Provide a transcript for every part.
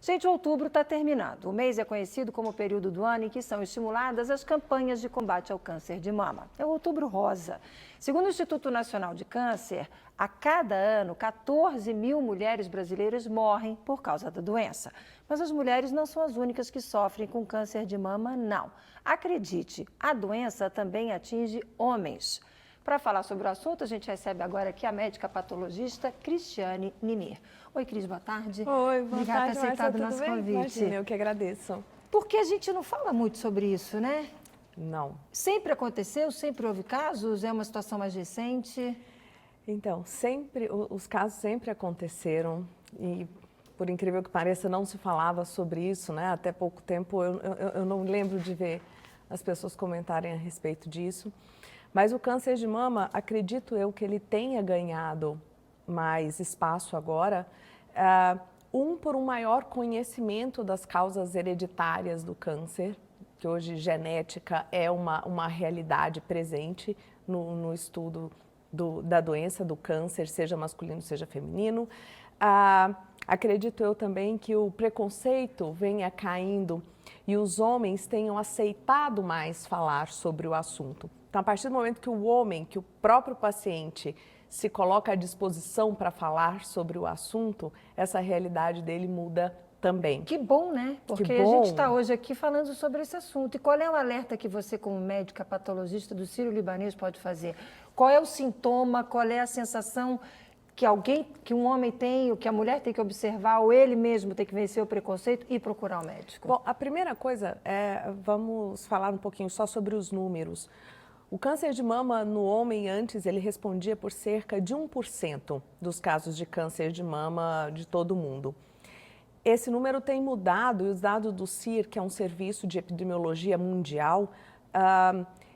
Gente, outubro está terminando. O mês é conhecido como o período do ano em que são estimuladas as campanhas de combate ao câncer de mama. É o Outubro Rosa. Segundo o Instituto Nacional de Câncer, a cada ano, 14 mil mulheres brasileiras morrem por causa da doença. Mas as mulheres não são as únicas que sofrem com câncer de mama, não. Acredite, a doença também atinge homens. Para falar sobre o assunto, a gente recebe agora aqui a médica patologista Cristiane Ninir. Oi, Cris, boa tarde. Oi, boa Obrigada tarde, por ter aceitado o Marcia, nosso tudo bem? convite. Imagina, eu que agradeço. Porque a gente não fala muito sobre isso, né? Não. Sempre aconteceu, sempre houve casos, é uma situação mais recente? Então, os casos sempre aconteceram e, por incrível que pareça, não se falava sobre isso, né? Até pouco tempo eu não lembro de ver as pessoas comentarem a respeito disso. Mas o câncer de mama, acredito eu que ele tenha ganhado mais espaço agora, por um maior conhecimento das causas hereditárias do câncer, que hoje genética é uma realidade presente no estudo da doença, do câncer, seja masculino, seja feminino. Acredito eu também que o preconceito venha caindo e os homens tenham aceitado mais falar sobre o assunto. Então, a partir do momento que o homem, que o próprio paciente se coloca à disposição para falar sobre o assunto, essa realidade dele muda também. Que bom, né? Porque a gente está hoje aqui falando sobre esse assunto. E qual é o alerta que você, como médica patologista do Sírio-Libanês, pode fazer? Qual é o sintoma, qual é a sensação que um homem tem, ou que a mulher tem que observar, ou ele mesmo tem que vencer o preconceito e procurar o médico? Bom, a primeira coisa vamos falar um pouquinho só sobre os números. O câncer de mama no homem antes, ele respondia por cerca de 1% dos casos de câncer de mama de todo o mundo. Esse número tem mudado e os dados do CIR, que é um serviço de epidemiologia mundial,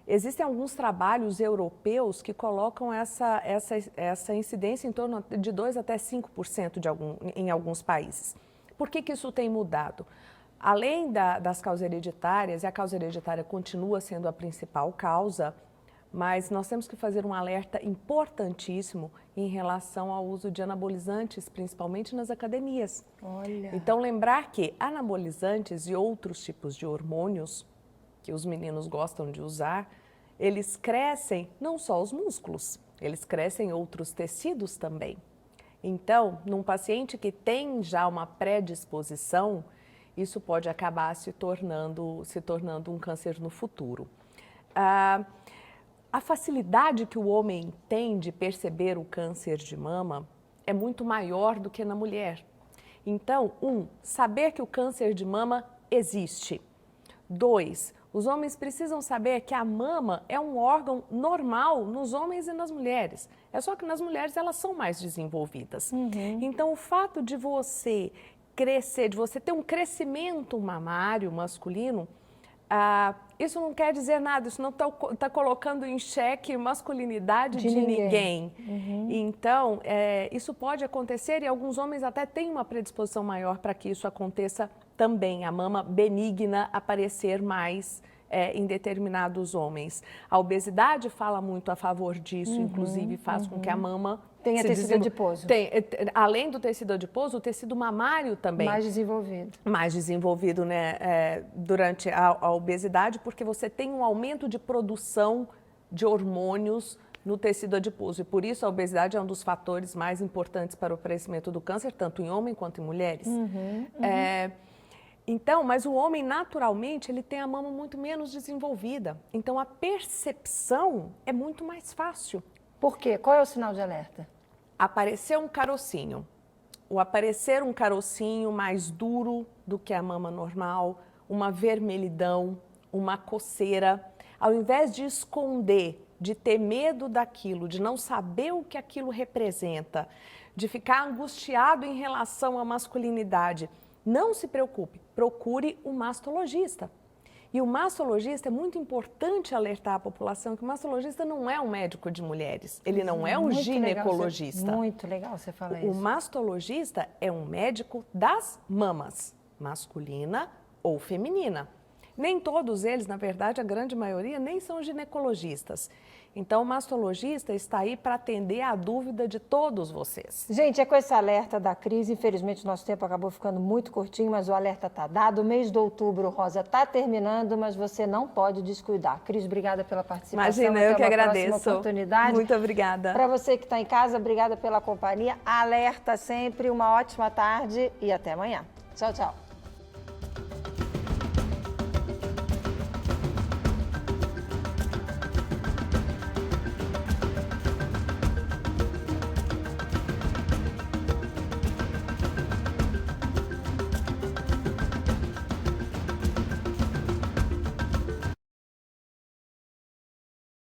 existem alguns trabalhos europeus que colocam essa incidência em torno de 2 até 5% em alguns países. Por que isso tem mudado? Além das causas hereditárias, e a causa hereditária continua sendo a principal causa, mas nós temos que fazer um alerta importantíssimo em relação ao uso de anabolizantes, principalmente nas academias. Olha. Então, lembrar que anabolizantes e outros tipos de hormônios que os meninos gostam de usar, eles crescem não só os músculos, eles crescem outros tecidos também. Então, num paciente que tem já uma predisposição, isso pode acabar se tornando um câncer no futuro. A facilidade que o homem tem de perceber o câncer de mama é muito maior do que na mulher. Então, saber que o câncer de mama existe. 2, os homens precisam saber que a mama é um órgão normal nos homens e nas mulheres. É só que nas mulheres elas são mais desenvolvidas. Então, o fato de você crescer, de você ter um crescimento mamário masculino, isso não quer dizer nada, isso não está colocando em xeque a masculinidade de ninguém. Então, isso pode acontecer e alguns homens até têm uma predisposição maior para que isso aconteça também, a mama benigna aparecer mais em determinados homens. A obesidade fala muito a favor disso, inclusive faz com que a mama tenha tecido adiposo. Além do tecido adiposo, o tecido mamário também. Mais desenvolvido. Mais desenvolvido, né, durante a obesidade, porque você tem um aumento de produção de hormônios no tecido adiposo. E por isso a obesidade é um dos fatores mais importantes para o aparecimento do câncer, tanto em homem quanto em mulheres. Então, mas o homem naturalmente ele tem a mama muito menos desenvolvida. Então a percepção é muito mais fácil. Por quê? Qual é o sinal de alerta? Aparecer um carocinho. O aparecer um carocinho mais duro do que a mama normal, uma vermelhidão, uma coceira. Ao invés de esconder, de ter medo daquilo, de não saber o que aquilo representa, de ficar angustiado em relação à masculinidade, não se preocupe, procure um mastologista. E o mastologista, é muito importante alertar a população que o mastologista não é um médico de mulheres, ele não é um ginecologista. Muito legal você falar isso. O mastologista é um médico das mamas, masculina ou feminina. Nem todos eles, na verdade, a grande maioria, nem são ginecologistas. Então, o mastologista está aí para atender a dúvida de todos vocês. Gente, é com esse alerta da crise, infelizmente o nosso tempo acabou ficando muito curtinho, mas o alerta está dado. O mês de outubro, Rosa, está terminando, mas você não pode descuidar. Cris, obrigada pela participação. Imagina, eu que agradeço. Oportunidade. Muito obrigada. Para você que está em casa, obrigada pela companhia. Alerta sempre, uma ótima tarde e até amanhã. Tchau, tchau.